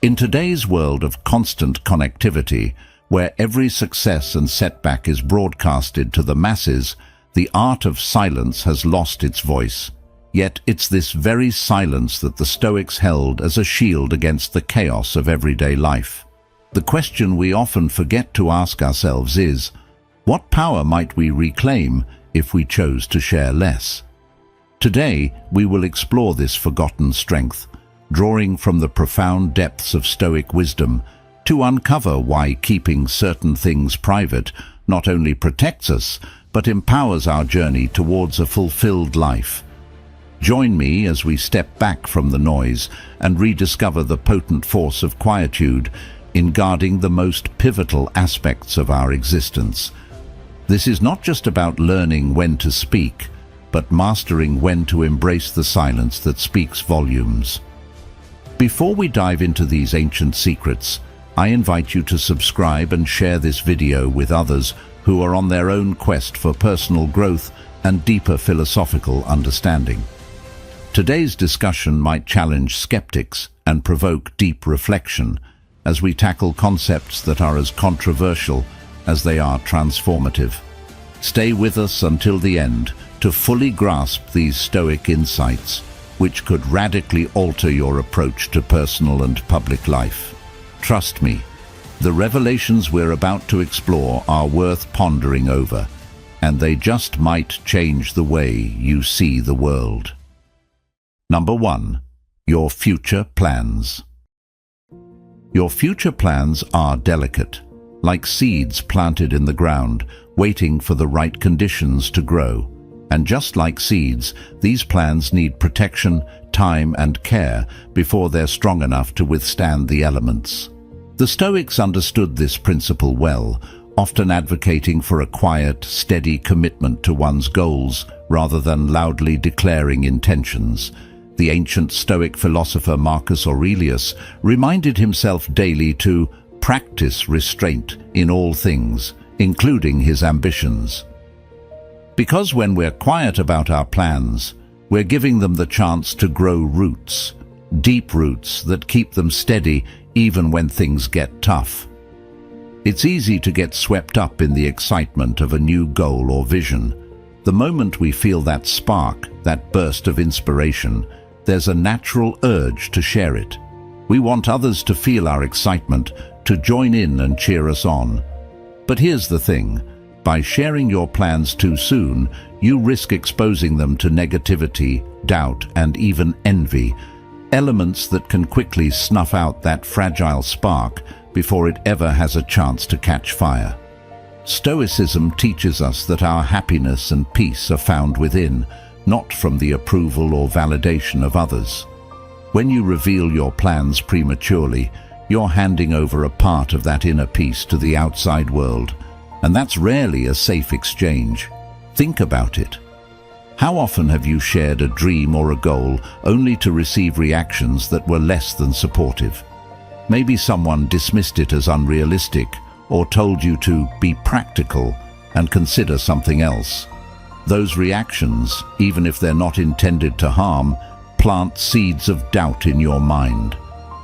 In today's world of constant connectivity, where every success and setback is broadcasted to the masses, the art of silence has lost its voice. Yet it's this very silence that the Stoics held as a shield against the chaos of everyday life. The question we often forget to ask ourselves is, what power might we reclaim if we chose to share less? Today, we will explore this forgotten strength, drawing from the profound depths of Stoic wisdom to uncover why keeping certain things private not only protects us, but empowers our journey towards a fulfilled life. Join me as we step back from the noise and rediscover the potent force of quietude in guarding the most pivotal aspects of our existence. This is not just about learning when to speak, but mastering when to embrace the silence that speaks volumes. Before we dive into these ancient secrets, I invite you to subscribe and share this video with others who are on their own quest for personal growth and deeper philosophical understanding. Today's discussion might challenge skeptics and provoke deep reflection as we tackle concepts that are as controversial as they are transformative. Stay with us until the end to fully grasp these Stoic insights, which could radically alter your approach to personal and public life. Trust me, the revelations we're about to explore are worth pondering over, and they just might change the way you see the world. Number 1. Your future plans. Your future plans are delicate, like seeds planted in the ground, waiting for the right conditions to grow. And just like seeds, these plans need protection, time, and care before they're strong enough to withstand the elements. The Stoics understood this principle well, often advocating for a quiet, steady commitment to one's goals rather than loudly declaring intentions. The ancient Stoic philosopher Marcus Aurelius reminded himself daily to practice restraint in all things, including his ambitions. Because when we're quiet about our plans, we're giving them the chance to grow roots, deep roots that keep them steady even when things get tough. It's easy to get swept up in the excitement of a new goal or vision. The moment we feel that spark, that burst of inspiration, there's a natural urge to share it. We want others to feel our excitement, to join in and cheer us on. But here's the thing. By sharing your plans too soon, you risk exposing them to negativity, doubt, and even envy, elements that can quickly snuff out that fragile spark before it ever has a chance to catch fire. Stoicism teaches us that our happiness and peace are found within, not from the approval or validation of others. When you reveal your plans prematurely, you're handing over a part of that inner peace to the outside world. And that's rarely a safe exchange. Think about it. How often have you shared a dream or a goal only to receive reactions that were less than supportive? Maybe someone dismissed it as unrealistic or told you to be practical and consider something else. Those reactions, even if they're not intended to harm, plant seeds of doubt in your mind.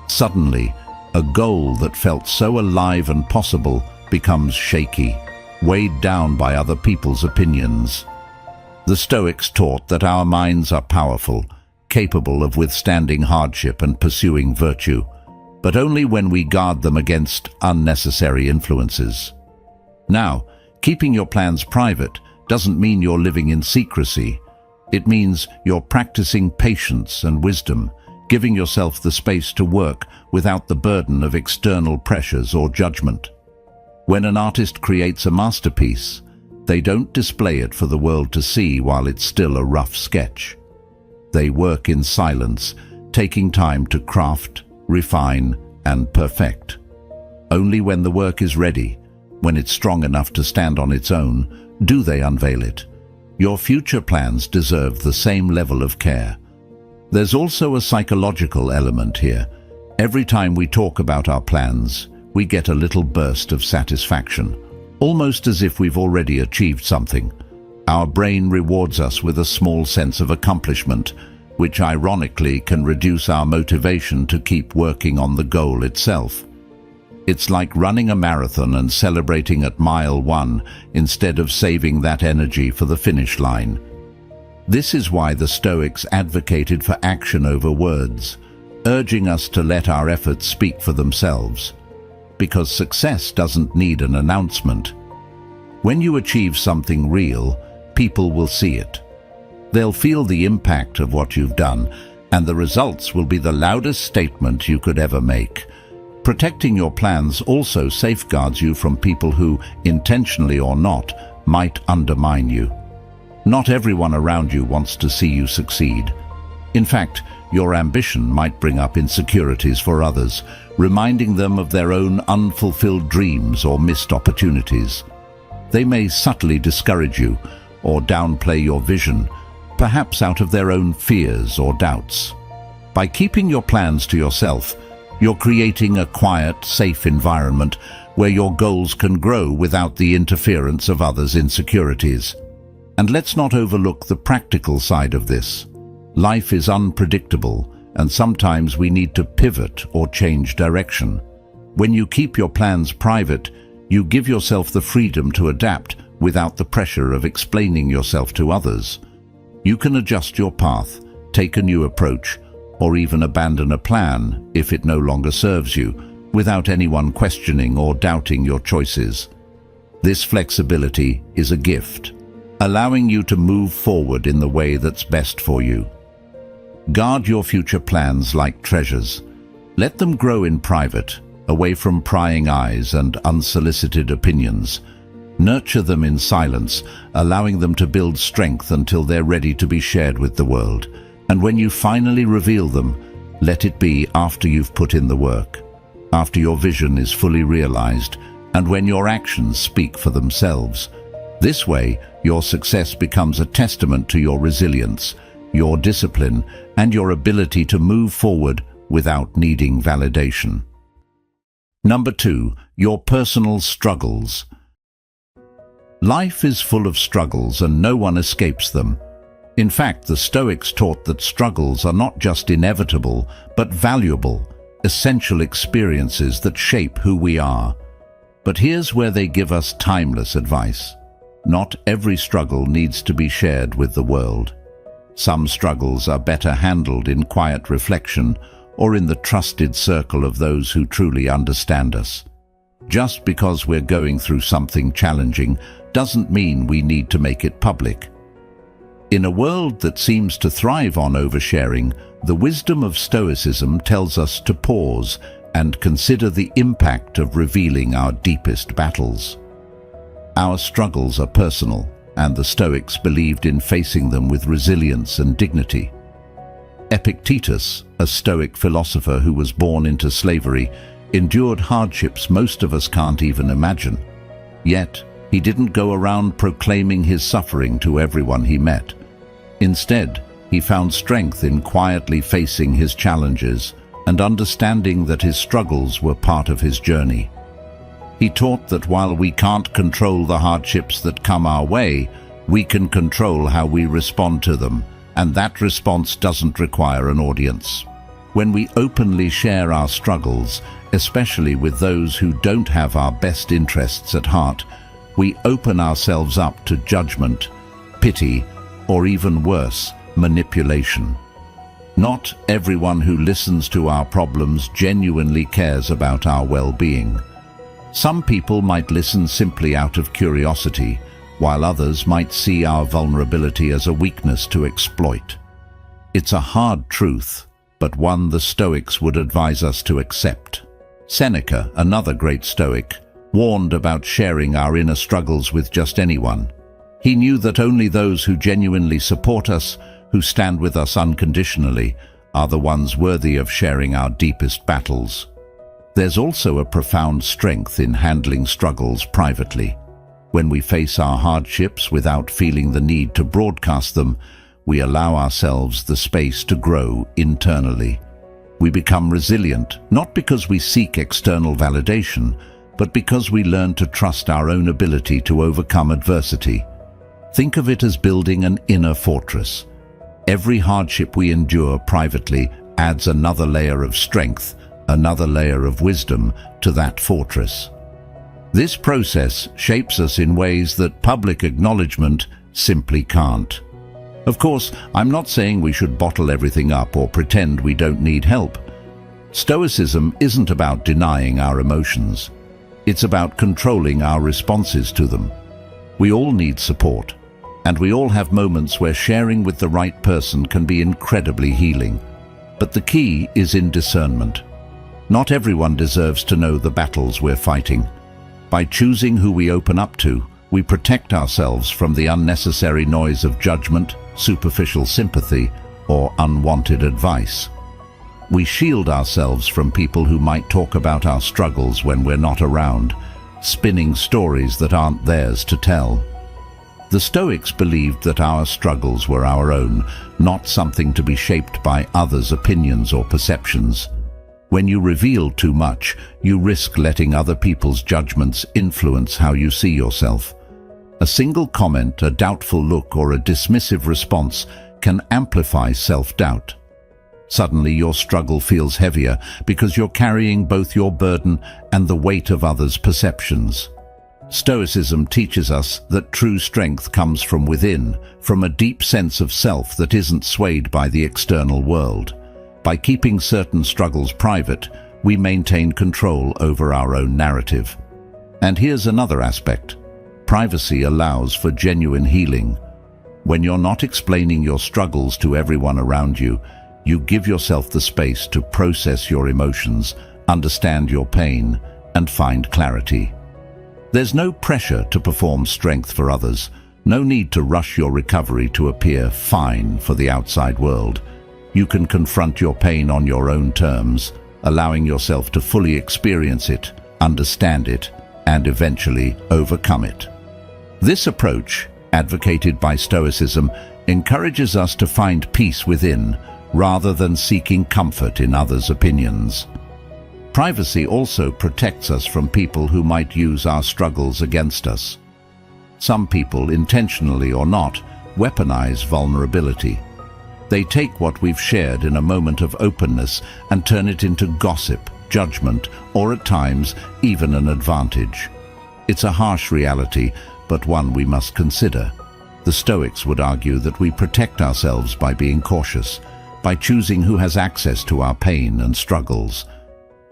Suddenly, a goal that felt so alive and possible becomes shaky, weighed down by other people's opinions. The Stoics taught that our minds are powerful, capable of withstanding hardship and pursuing virtue, but only when we guard them against unnecessary influences. Now, keeping your plans private doesn't mean you're living in secrecy. It means you're practicing patience and wisdom, giving yourself the space to work without the burden of external pressures or judgment. When an artist creates a masterpiece, they don't display it for the world to see while it's still a rough sketch. They work in silence, taking time to craft, refine, and perfect. Only when the work is ready, when it's strong enough to stand on its own, do they unveil it. Your future plans deserve the same level of care. There's also a psychological element here. Every time we talk about our plans, we get a little burst of satisfaction, almost as if we've already achieved something. Our brain rewards us with a small sense of accomplishment, which ironically can reduce our motivation to keep working on the goal itself. It's like running a marathon and celebrating at mile 1 instead of saving that energy for the finish line. This is why the Stoics advocated for action over words, urging us to let our efforts speak for themselves. Because success doesn't need an announcement. When you achieve something real, people will see it. They'll feel the impact of what you've done, and the results will be the loudest statement you could ever make. Protecting your plans also safeguards you from people who, intentionally or not, might undermine you. Not everyone around you wants to see you succeed. In fact, your ambition might bring up insecurities for others, reminding them of their own unfulfilled dreams or missed opportunities. They may subtly discourage you or downplay your vision, perhaps out of their own fears or doubts. By keeping your plans to yourself, you're creating a quiet, safe environment where your goals can grow without the interference of others' insecurities. And let's not overlook the practical side of this. Life is unpredictable, and sometimes we need to pivot or change direction. When you keep your plans private, you give yourself the freedom to adapt without the pressure of explaining yourself to others. You can adjust your path, take a new approach, or even abandon a plan if it no longer serves you, without anyone questioning or doubting your choices. This flexibility is a gift, allowing you to move forward in the way that's best for you. Guard your future plans like treasures. Let them grow in private, away from prying eyes and unsolicited opinions. Nurture them in silence, allowing them to build strength until they're ready to be shared with the world. And when you finally reveal them, let it be after you've put in the work, after your vision is fully realized, and when your actions speak for themselves. This way, your success becomes a testament to your resilience, your discipline, and your ability to move forward without needing validation. Number 2, your personal struggles. Life is full of struggles and no one escapes them. In fact, the Stoics taught that struggles are not just inevitable, but valuable, essential experiences that shape who we are. But here's where they give us timeless advice. Not every struggle needs to be shared with the world. Some struggles are better handled in quiet reflection or in the trusted circle of those who truly understand us. Just because we're going through something challenging doesn't mean we need to make it public. In a world that seems to thrive on oversharing, the wisdom of Stoicism tells us to pause and consider the impact of revealing our deepest battles. Our struggles are personal, and the Stoics believed in facing them with resilience and dignity. Epictetus, a Stoic philosopher who was born into slavery, endured hardships most of us can't even imagine. Yet, he didn't go around proclaiming his suffering to everyone he met. Instead, he found strength in quietly facing his challenges and understanding that his struggles were part of his journey. He taught that while we can't control the hardships that come our way, we can control how we respond to them, and that response doesn't require an audience. When we openly share our struggles, especially with those who don't have our best interests at heart, we open ourselves up to judgment, pity, or even worse, manipulation. Not everyone who listens to our problems genuinely cares about our well-being. Some people might listen simply out of curiosity, while others might see our vulnerability as a weakness to exploit. It's a hard truth, but one the Stoics would advise us to accept. Seneca, another great Stoic, warned about sharing our inner struggles with just anyone. He knew that only those who genuinely support us, who stand with us unconditionally, are the ones worthy of sharing our deepest battles. There's also a profound strength in handling struggles privately. When we face our hardships without feeling the need to broadcast them, we allow ourselves the space to grow internally. We become resilient, not because we seek external validation, but because we learn to trust our own ability to overcome adversity. Think of it as building an inner fortress. Every hardship we endure privately adds another layer of strength, another layer of wisdom to that fortress. This process shapes us in ways that public acknowledgement simply can't. Of course, I'm not saying we should bottle everything up or pretend we don't need help. Stoicism isn't about denying our emotions. It's about controlling our responses to them. We all need support, and we all have moments where sharing with the right person can be incredibly healing. But the key is in discernment. Not everyone deserves to know the battles we're fighting. By choosing who we open up to, we protect ourselves from the unnecessary noise of judgment, superficial sympathy, or unwanted advice. We shield ourselves from people who might talk about our struggles when we're not around, spinning stories that aren't theirs to tell. The Stoics believed that our struggles were our own, not something to be shaped by others' opinions or perceptions. When you reveal too much, you risk letting other people's judgments influence how you see yourself. A single comment, a doubtful look, or a dismissive response can amplify self-doubt. Suddenly your struggle feels heavier because you're carrying both your burden and the weight of others' perceptions. Stoicism teaches us that true strength comes from within, from a deep sense of self that isn't swayed by the external world. By keeping certain struggles private, we maintain control over our own narrative. And here's another aspect. Privacy allows for genuine healing. When you're not explaining your struggles to everyone around you, you give yourself the space to process your emotions, understand your pain, and find clarity. There's no pressure to perform strength for others, no need to rush your recovery to appear fine for the outside world. You can confront your pain on your own terms, allowing yourself to fully experience it, understand it, and eventually overcome it. This approach, advocated by Stoicism, encourages us to find peace within, rather than seeking comfort in others' opinions. Privacy also protects us from people who might use our struggles against us. Some people, intentionally or not, weaponize vulnerability. They take what we've shared in a moment of openness and turn it into gossip, judgment, or at times, even an advantage. It's a harsh reality, but one we must consider. The Stoics would argue that we protect ourselves by being cautious, by choosing who has access to our pain and struggles.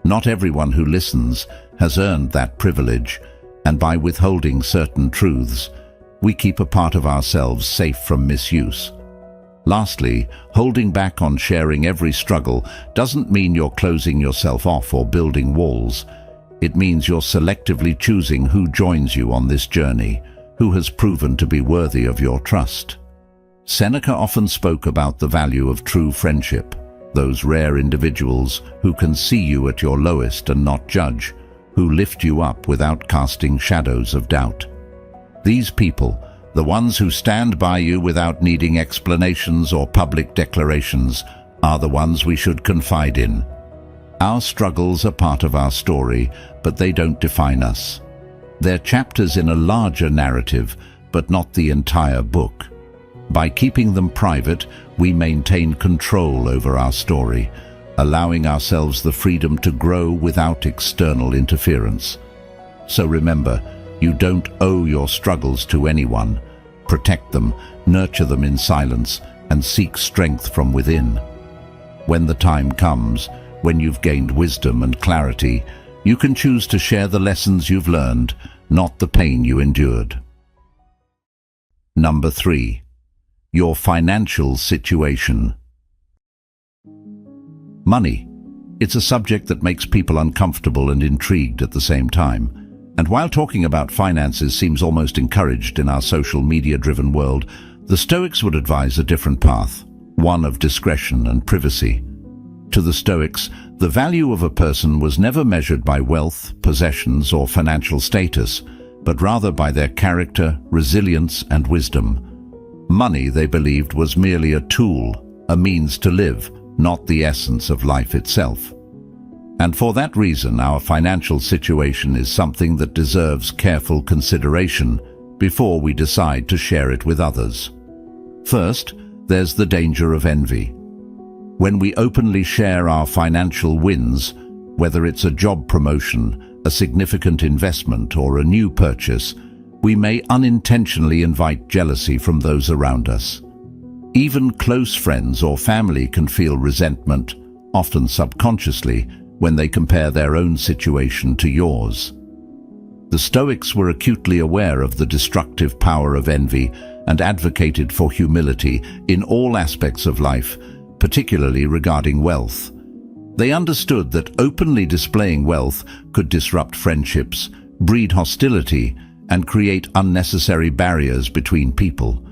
Not everyone who listens has earned that privilege, and by withholding certain truths, we keep a part of ourselves safe from misuse. Lastly, holding back on sharing every struggle doesn't mean you're closing yourself off or building walls. It means you're selectively choosing who joins you on this journey, who has proven to be worthy of your trust. Seneca often spoke about the value of true friendship, those rare individuals who can see you at your lowest and not judge, who lift you up without casting shadows of doubt. These people, the ones who stand by you without needing explanations or public declarations, are the ones we should confide in. Our struggles are part of our story, but they don't define us. They're chapters in a larger narrative, but not the entire book. By keeping them private, we maintain control over our story, allowing ourselves the freedom to grow without external interference. So remember, you don't owe your struggles to anyone. Protect them, nurture them in silence, and seek strength from within. When the time comes, when you've gained wisdom and clarity, you can choose to share the lessons you've learned, not the pain you endured. Number 3. Your financial situation. Money. It's a subject that makes people uncomfortable and intrigued at the same time. And while talking about finances seems almost encouraged in our social media-driven world, the Stoics would advise a different path, one of discretion and privacy. To the Stoics, the value of a person was never measured by wealth, possessions, or financial status, but rather by their character, resilience, and wisdom. Money, they believed, was merely a tool, a means to live, not the essence of life itself. And for that reason, our financial situation is something that deserves careful consideration before we decide to share it with others. First, there's the danger of envy. When we openly share our financial wins, whether it's a job promotion, a significant investment, or a new purchase, we may unintentionally invite jealousy from those around us. Even close friends or family can feel resentment, often subconsciously, when they compare their own situation to yours. The Stoics were acutely aware of the destructive power of envy and advocated for humility in all aspects of life, particularly regarding wealth. They understood that openly displaying wealth could disrupt friendships, breed hostility, and create unnecessary barriers between people.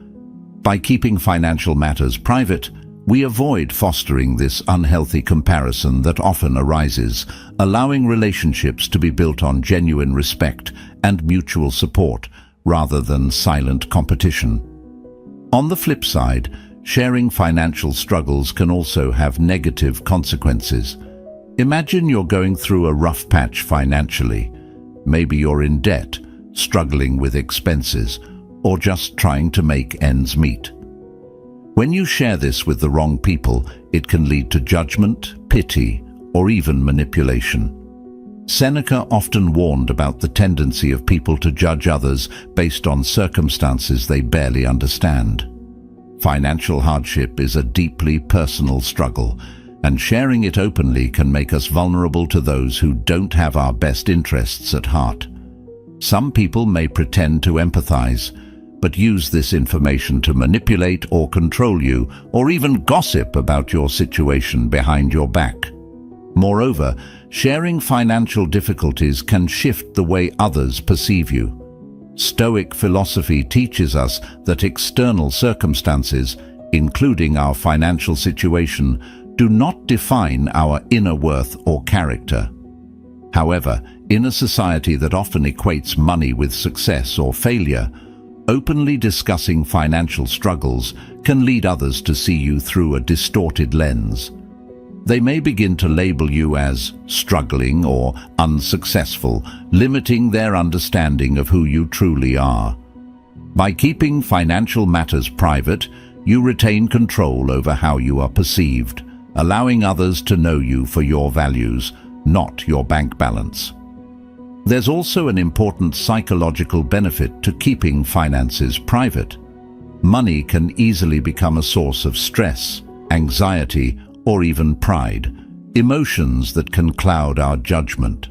By keeping financial matters private, we avoid fostering this unhealthy comparison that often arises, allowing relationships to be built on genuine respect and mutual support rather than silent competition. On the flip side, sharing financial struggles can also have negative consequences. Imagine you're going through a rough patch financially. Maybe you're in debt, struggling with expenses, or just trying to make ends meet. When you share this with the wrong people, it can lead to judgment, pity, or even manipulation. Seneca often warned about the tendency of people to judge others based on circumstances they barely understand. Financial hardship is a deeply personal struggle, and sharing it openly can make us vulnerable to those who don't have our best interests at heart. Some people may pretend to empathize, but use this information to manipulate or control you, or even gossip about your situation behind your back. Moreover, sharing financial difficulties can shift the way others perceive you. Stoic philosophy teaches us that external circumstances, including our financial situation, do not define our inner worth or character. However, in a society that often equates money with success or failure, openly discussing financial struggles can lead others to see you through a distorted lens. They may begin to label you as struggling or unsuccessful, limiting their understanding of who you truly are. By keeping financial matters private, you retain control over how you are perceived, allowing others to know you for your values, not your bank balance. There's also an important psychological benefit to keeping finances private. Money can easily become a source of stress, anxiety, or even pride, emotions that can cloud our judgment.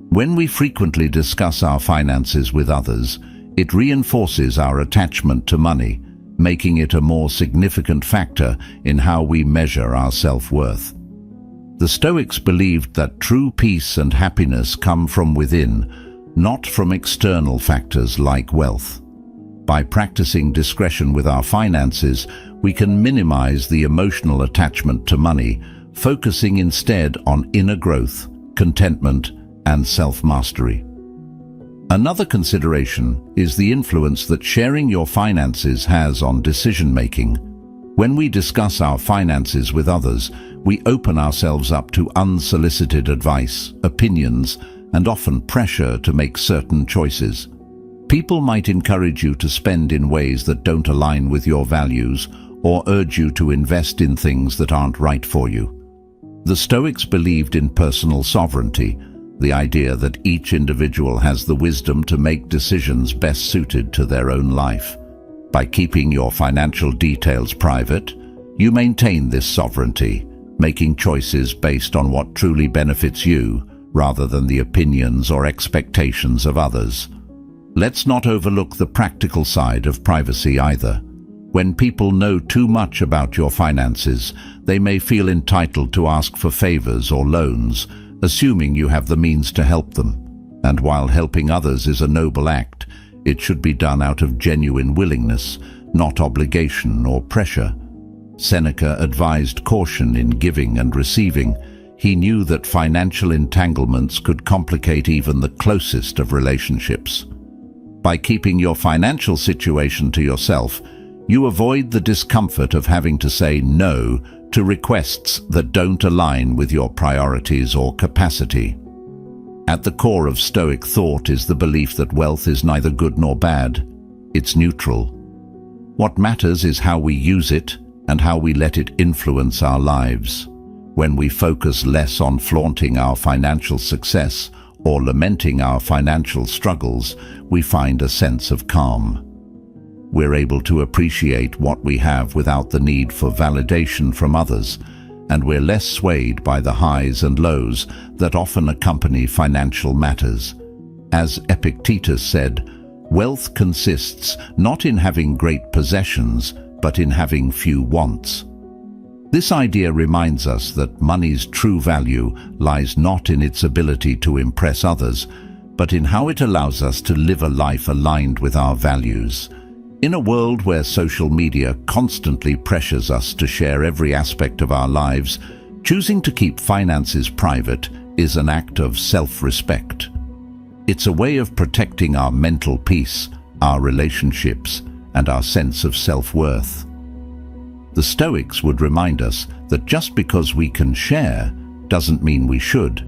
When we frequently discuss our finances with others, it reinforces our attachment to money, making it a more significant factor in how we measure our self-worth. The Stoics believed that true peace and happiness come from within, not from external factors like wealth. By practicing discretion with our finances, we can minimize the emotional attachment to money, focusing instead on inner growth, contentment, and self-mastery. Another consideration is the influence that sharing your finances has on decision-making. When we discuss our finances with others, we open ourselves up to unsolicited advice, opinions, and often pressure to make certain choices. People might encourage you to spend in ways that don't align with your values, or urge you to invest in things that aren't right for you. The Stoics believed in personal sovereignty, the idea that each individual has the wisdom to make decisions best suited to their own life. By keeping your financial details private, you maintain this sovereignty, making choices based on what truly benefits you, rather than the opinions or expectations of others. Let's not overlook the practical side of privacy either. When people know too much about your finances, they may feel entitled to ask for favors or loans, assuming you have the means to help them. And while helping others is a noble act, it should be done out of genuine willingness, not obligation or pressure. Seneca advised caution in giving and receiving. He knew that financial entanglements could complicate even the closest of relationships. By keeping your financial situation to yourself, you avoid the discomfort of having to say no to requests that don't align with your priorities or capacity. At the core of Stoic thought is the belief that wealth is neither good nor bad. It's neutral. What matters is how we use it and how we let it influence our lives. When we focus less on flaunting our financial success or lamenting our financial struggles, we find a sense of calm. We're able to appreciate what we have without the need for validation from others, and we're less swayed by the highs and lows that often accompany financial matters. As Epictetus said, wealth consists not in having great possessions, but in having few wants. This idea reminds us that money's true value lies not in its ability to impress others, but in how it allows us to live a life aligned with our values. In a world where social media constantly pressures us to share every aspect of our lives, choosing to keep finances private is an act of self-respect. It's a way of protecting our mental peace, our relationships, and our sense of self-worth. The Stoics would remind us that just because we can share doesn't mean we should.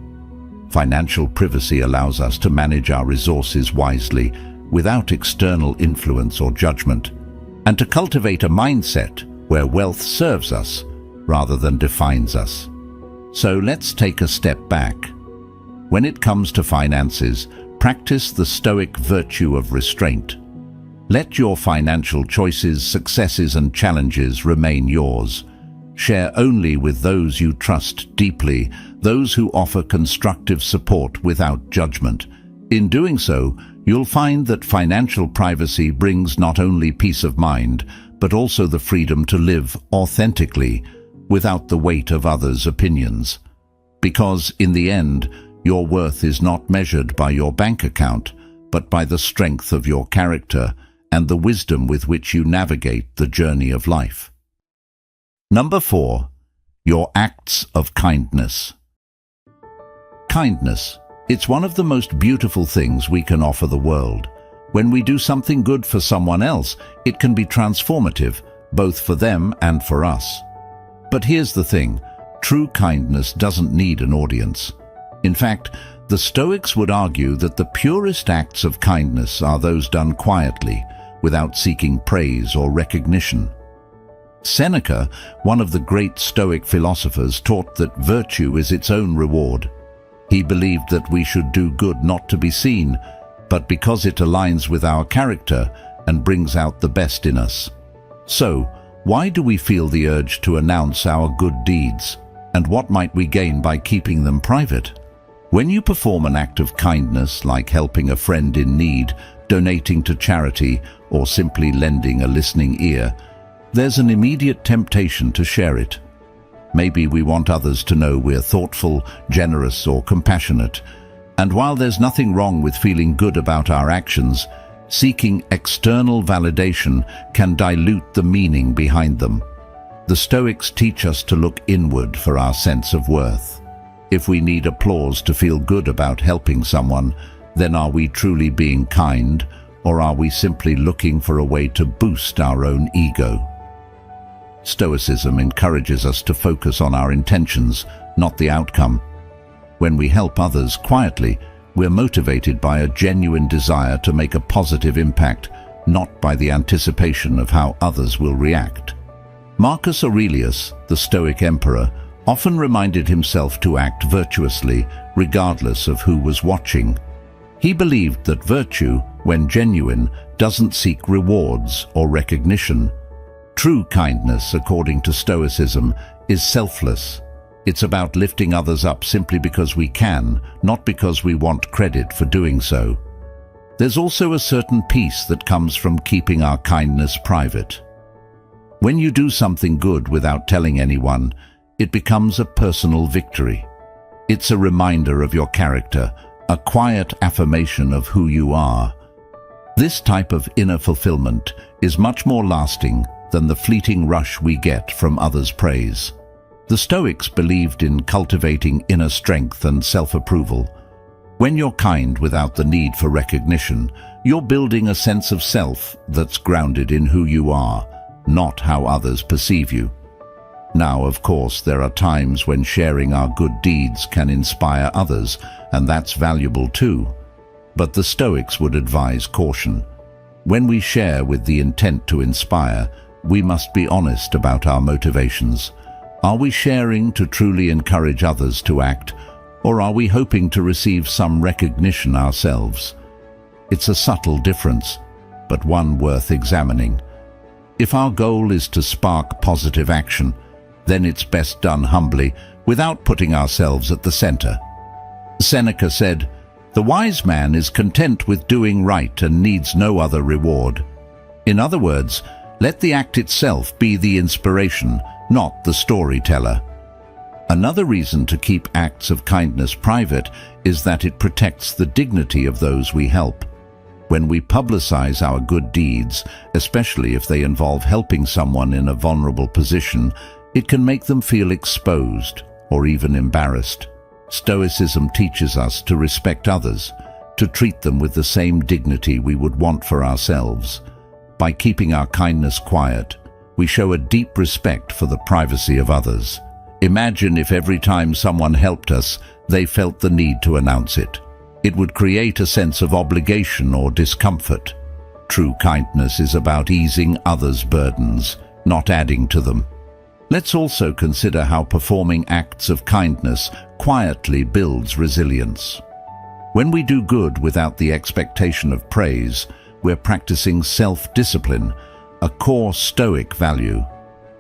Financial privacy allows us to manage our resources wisely without external influence or judgment, and to cultivate a mindset where wealth serves us rather than defines us. So let's take a step back. When it comes to finances, practice the Stoic virtue of restraint. Let your financial choices, successes, and challenges remain yours. Share only with those you trust deeply, those who offer constructive support without judgment. In doing so, you'll find that financial privacy brings not only peace of mind, but also the freedom to live authentically, without the weight of others' opinions. Because, in the end, your worth is not measured by your bank account, but by the strength of your character and the wisdom with which you navigate the journey of life. Number 4. Your acts of kindness. Kindness. It's one of the most beautiful things we can offer the world. When we do something good for someone else, it can be transformative, both for them and for us. But here's the thing, true kindness doesn't need an audience. In fact, the Stoics would argue that the purest acts of kindness are those done quietly, without seeking praise or recognition. Seneca, one of the great Stoic philosophers, taught that virtue is its own reward. He believed that we should do good not to be seen, but because it aligns with our character and brings out the best in us. So, why do we feel the urge to announce our good deeds, and what might we gain by keeping them private? When you perform an act of kindness, like helping a friend in need, donating to charity, or simply lending a listening ear, there's an immediate temptation to share it. Maybe we want others to know we're thoughtful, generous, or compassionate. And while there's nothing wrong with feeling good about our actions, seeking external validation can dilute the meaning behind them. The Stoics teach us to look inward for our sense of worth. If we need applause to feel good about helping someone, then are we truly being kind, or are we simply looking for a way to boost our own ego? Stoicism encourages us to focus on our intentions, not the outcome. When we help others quietly, we're motivated by a genuine desire to make a positive impact, not by the anticipation of how others will react. Marcus Aurelius, the Stoic emperor, often reminded himself to act virtuously, regardless of who was watching. He believed that virtue, when genuine, doesn't seek rewards or recognition. True kindness, according to Stoicism, is selfless. It's about lifting others up simply because we can, not because we want credit for doing so. There's also a certain peace that comes from keeping our kindness private. When you do something good without telling anyone, it becomes a personal victory. It's a reminder of your character, a quiet affirmation of who you are. This type of inner fulfillment is much more lasting than the fleeting rush we get from others' praise. The Stoics believed in cultivating inner strength and self-approval. When you're kind without the need for recognition, you're building a sense of self that's grounded in who you are, not how others perceive you. Now, of course, there are times when sharing our good deeds can inspire others, and that's valuable too. But the Stoics would advise caution. When we share with the intent to inspire, we must be honest about our motivations. Are we sharing to truly encourage others to act, or are we hoping to receive some recognition ourselves? It's a subtle difference, but one worth examining. If our goal is to spark positive action, then it's best done humbly, without putting ourselves at the center. Seneca said, "The wise man is content with doing right and needs no other reward." In other words, let the act itself be the inspiration, not the storyteller. Another reason to keep acts of kindness private is that it protects the dignity of those we help. When we publicize our good deeds, especially if they involve helping someone in a vulnerable position, it can make them feel exposed or even embarrassed. Stoicism teaches us to respect others, to treat them with the same dignity we would want for ourselves. By keeping our kindness quiet, we show a deep respect for the privacy of others. Imagine if every time someone helped us, they felt the need to announce it. It would create a sense of obligation or discomfort. True kindness is about easing others' burdens, not adding to them. Let's also consider how performing acts of kindness quietly builds resilience. When we do good without the expectation of praise, we're practicing self-discipline, a core Stoic value.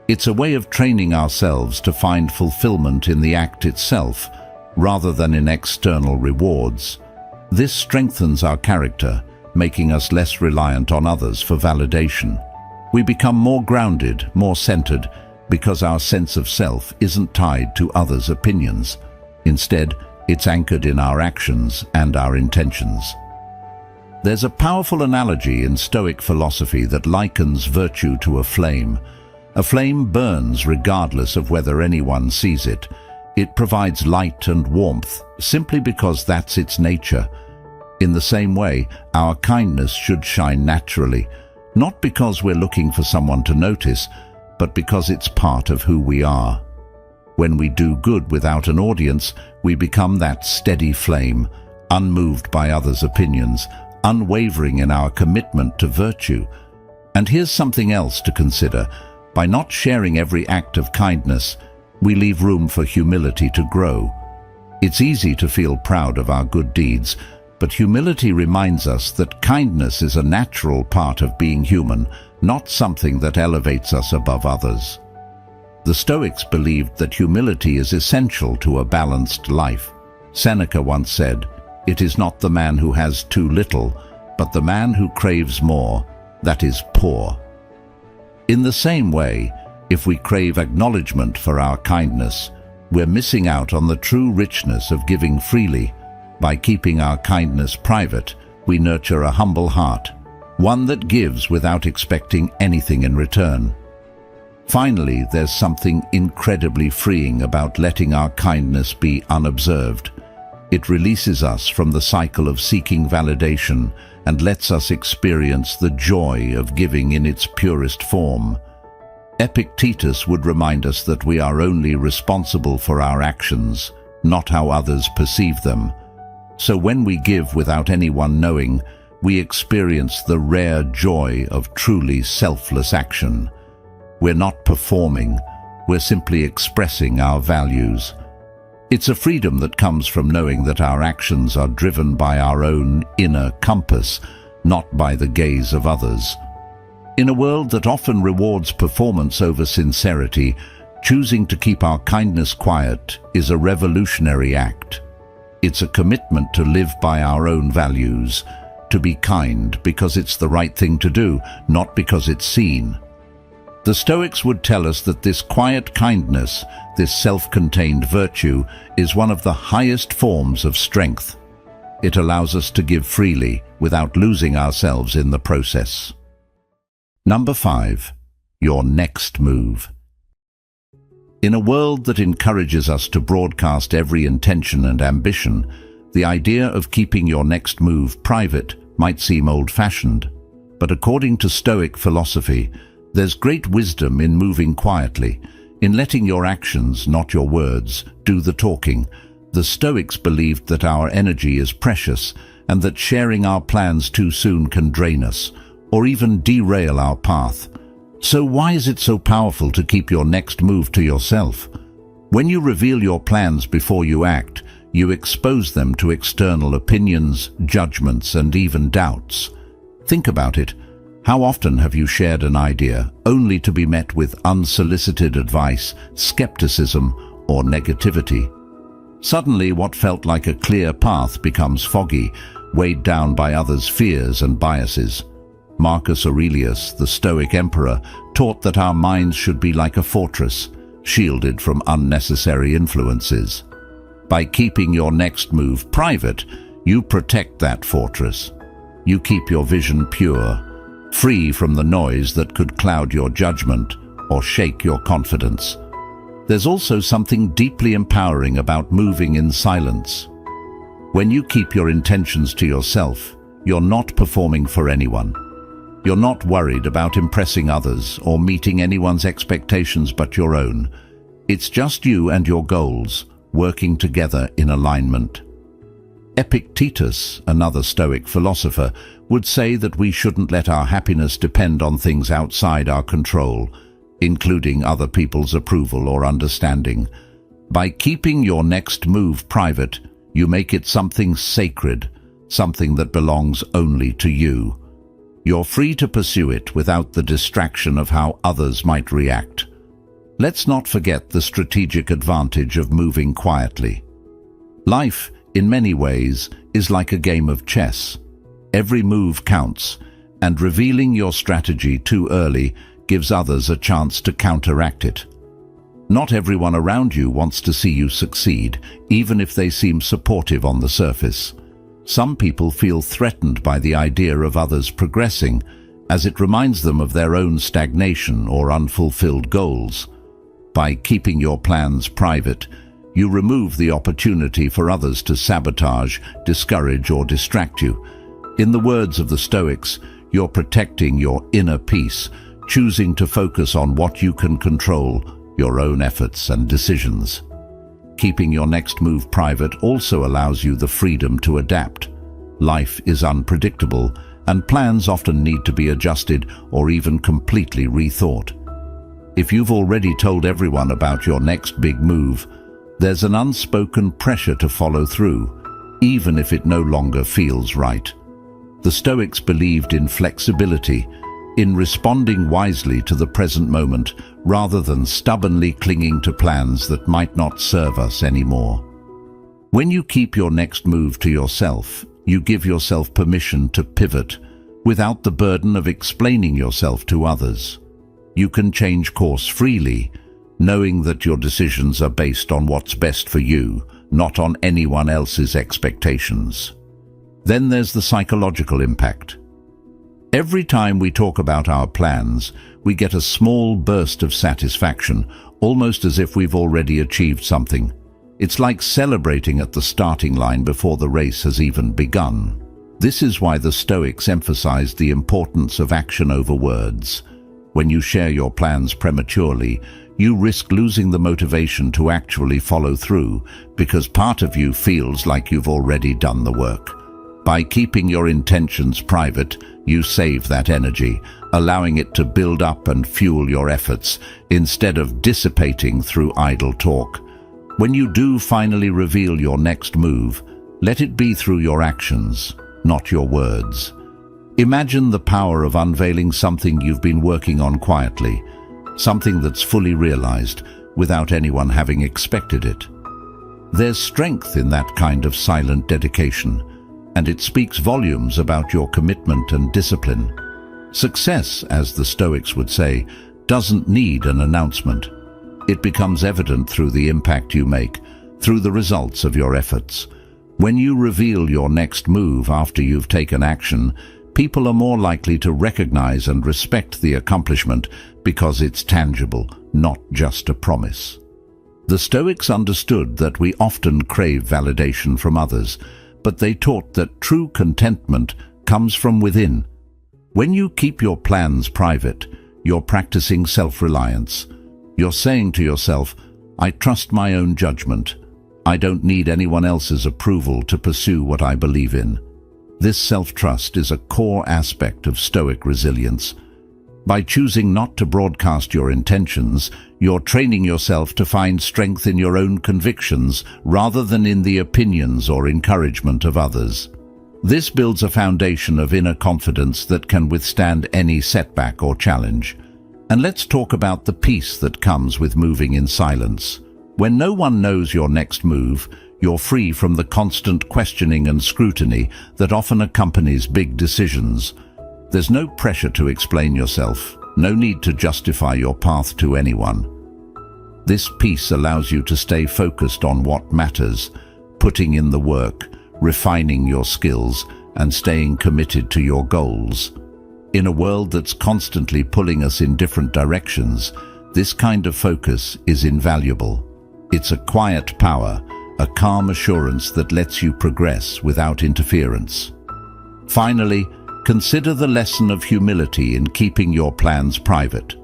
It's a way of training ourselves to find fulfillment in the act itself, rather than in external rewards. This strengthens our character, making us less reliant on others for validation. We become more grounded, more centered, because our sense of self isn't tied to others' opinions. Instead, it's anchored in our actions and our intentions. There's a powerful analogy in Stoic philosophy that likens virtue to a flame. A flame burns regardless of whether anyone sees it. It provides light and warmth simply because that's its nature. In the same way, our kindness should shine naturally, not because we're looking for someone to notice, but because it's part of who we are. When we do good without an audience, we become that steady flame, unmoved by others' opinions, unwavering in our commitment to virtue. And here's something else to consider. By not sharing every act of kindness, we leave room for humility to grow. It's easy to feel proud of our good deeds, but humility reminds us that kindness is a natural part of being human, not something that elevates us above others. The Stoics believed that humility is essential to a balanced life. Seneca once said, "It is not the man who has too little, but the man who craves more, that is poor." In the same way, if we crave acknowledgement for our kindness, we're missing out on the true richness of giving freely. By keeping our kindness private, we nurture a humble heart, one that gives without expecting anything in return. Finally, there's something incredibly freeing about letting our kindness be unobserved. It releases us from the cycle of seeking validation and lets us experience the joy of giving in its purest form. Epictetus would remind us that we are only responsible for our actions, not how others perceive them. So when we give without anyone knowing, we experience the rare joy of truly selfless action. We're not performing, we're simply expressing our values. It's a freedom that comes from knowing that our actions are driven by our own inner compass, not by the gaze of others. In a world that often rewards performance over sincerity, choosing to keep our kindness quiet is a revolutionary act. It's a commitment to live by our own values, to be kind because it's the right thing to do, not because it's seen. The Stoics would tell us that this quiet kindness, this self-contained virtue, is one of the highest forms of strength. It allows us to give freely without losing ourselves in the process. Number 5. Your next move. In a world that encourages us to broadcast every intention and ambition, the idea of keeping your next move private might seem old-fashioned. But according to Stoic philosophy, there's great wisdom in moving quietly, in letting your actions, not your words, do the talking. The Stoics believed that our energy is precious and that sharing our plans too soon can drain us, or even derail our path. So why is it so powerful to keep your next move to yourself? When you reveal your plans before you act, you expose them to external opinions, judgments, and even doubts. Think about it. How often have you shared an idea only to be met with unsolicited advice, skepticism, or negativity? Suddenly, what felt like a clear path becomes foggy, weighed down by others' fears and biases. Marcus Aurelius, the Stoic emperor, taught that our minds should be like a fortress, shielded from unnecessary influences. By keeping your next move private, you protect that fortress. You keep your vision pure, free from the noise that could cloud your judgment or shake your confidence. There's also something deeply empowering about moving in silence. When you keep your intentions to yourself, you're not performing for anyone. You're not worried about impressing others or meeting anyone's expectations but your own. It's just you and your goals, working together in alignment. Epictetus, another Stoic philosopher, would say that we shouldn't let our happiness depend on things outside our control, including other people's approval or understanding. By keeping your next move private, you make it something sacred, something that belongs only to you. You're free to pursue it without the distraction of how others might react. Let's not forget the strategic advantage of moving quietly. Life, in many ways, is like a game of chess. Every move counts, and revealing your strategy too early gives others a chance to counteract it. Not everyone around you wants to see you succeed, even if they seem supportive on the surface. Some people feel threatened by the idea of others progressing, as it reminds them of their own stagnation or unfulfilled goals. By keeping your plans private, you remove the opportunity for others to sabotage, discourage, or distract you. In the words of the Stoics, you're protecting your inner peace, choosing to focus on what you can control, your own efforts and decisions. Keeping your next move private also allows you the freedom to adapt. Life is unpredictable, and plans often need to be adjusted or even completely rethought. If you've already told everyone about your next big move, there's an unspoken pressure to follow through, even if it no longer feels right. The Stoics believed in flexibility, in responding wisely to the present moment rather than stubbornly clinging to plans that might not serve us anymore. When you keep your next move to yourself, you give yourself permission to pivot without the burden of explaining yourself to others. You can change course freely, knowing that your decisions are based on what's best for you, not on anyone else's expectations. Then there's the psychological impact. Every time we talk about our plans, we get a small burst of satisfaction, almost as if we've already achieved something. It's like celebrating at the starting line before the race has even begun. This is why the Stoics emphasized the importance of action over words. When you share your plans prematurely, you risk losing the motivation to actually follow through, because part of you feels like you've already done the work. By keeping your intentions private, you save that energy, allowing it to build up and fuel your efforts, instead of dissipating through idle talk. When you do finally reveal your next move, let it be through your actions, not your words. Imagine the power of unveiling something you've been working on quietly, something that's fully realized, without anyone having expected it. There's strength in that kind of silent dedication, and it speaks volumes about your commitment and discipline. Success, as the Stoics would say, doesn't need an announcement. It becomes evident through the impact you make, through the results of your efforts. When you reveal your next move after you've taken action, people are more likely to recognize and respect the accomplishment because it's tangible, not just a promise. The Stoics understood that we often crave validation from others, but they taught that true contentment comes from within. When you keep your plans private, you're practicing self-reliance. You're saying to yourself, I trust my own judgment. I don't need anyone else's approval to pursue what I believe in. This self-trust is a core aspect of Stoic resilience. By choosing not to broadcast your intentions, you're training yourself to find strength in your own convictions rather than in the opinions or encouragement of others. This builds a foundation of inner confidence that can withstand any setback or challenge. And let's talk about the peace that comes with moving in silence. When no one knows your next move, you're free from the constant questioning and scrutiny that often accompanies big decisions. There's no pressure to explain yourself, no need to justify your path to anyone. This peace allows you to stay focused on what matters, putting in the work, refining your skills, and staying committed to your goals. In a world that's constantly pulling us in different directions, this kind of focus is invaluable. It's a quiet power, a calm assurance that lets you progress without interference. Finally, consider the lesson of humility in keeping your plans private.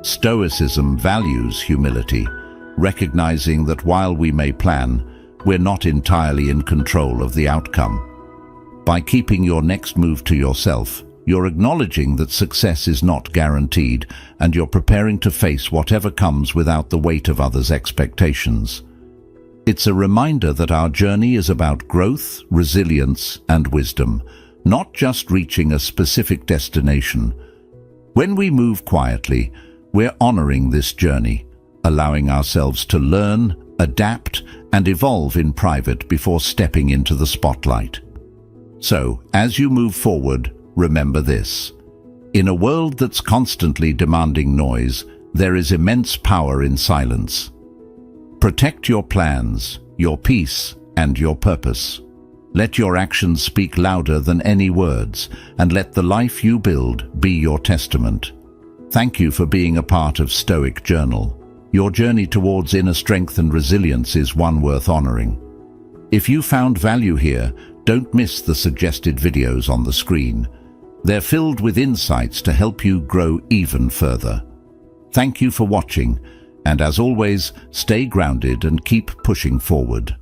Stoicism values humility, recognizing that while we may plan, we're not entirely in control of the outcome. By keeping your next move to yourself, you're acknowledging that success is not guaranteed, and you're preparing to face whatever comes without the weight of others' expectations. It's a reminder that our journey is about growth, resilience, and wisdom, not just reaching a specific destination. When we move quietly, we're honoring this journey, allowing ourselves to learn, adapt, and evolve in private before stepping into the spotlight. So, as you move forward, remember this. In a world that's constantly demanding noise, there is immense power in silence. Protect your plans, your peace, and your purpose. Let your actions speak louder than any words, and let the life you build be your testament. Thank you for being a part of Stoic Journal. Your journey towards inner strength and resilience is one worth honoring. If you found value here, don't miss the suggested videos on the screen. They're filled with insights to help you grow even further. Thank you for watching, and as always, stay grounded and keep pushing forward.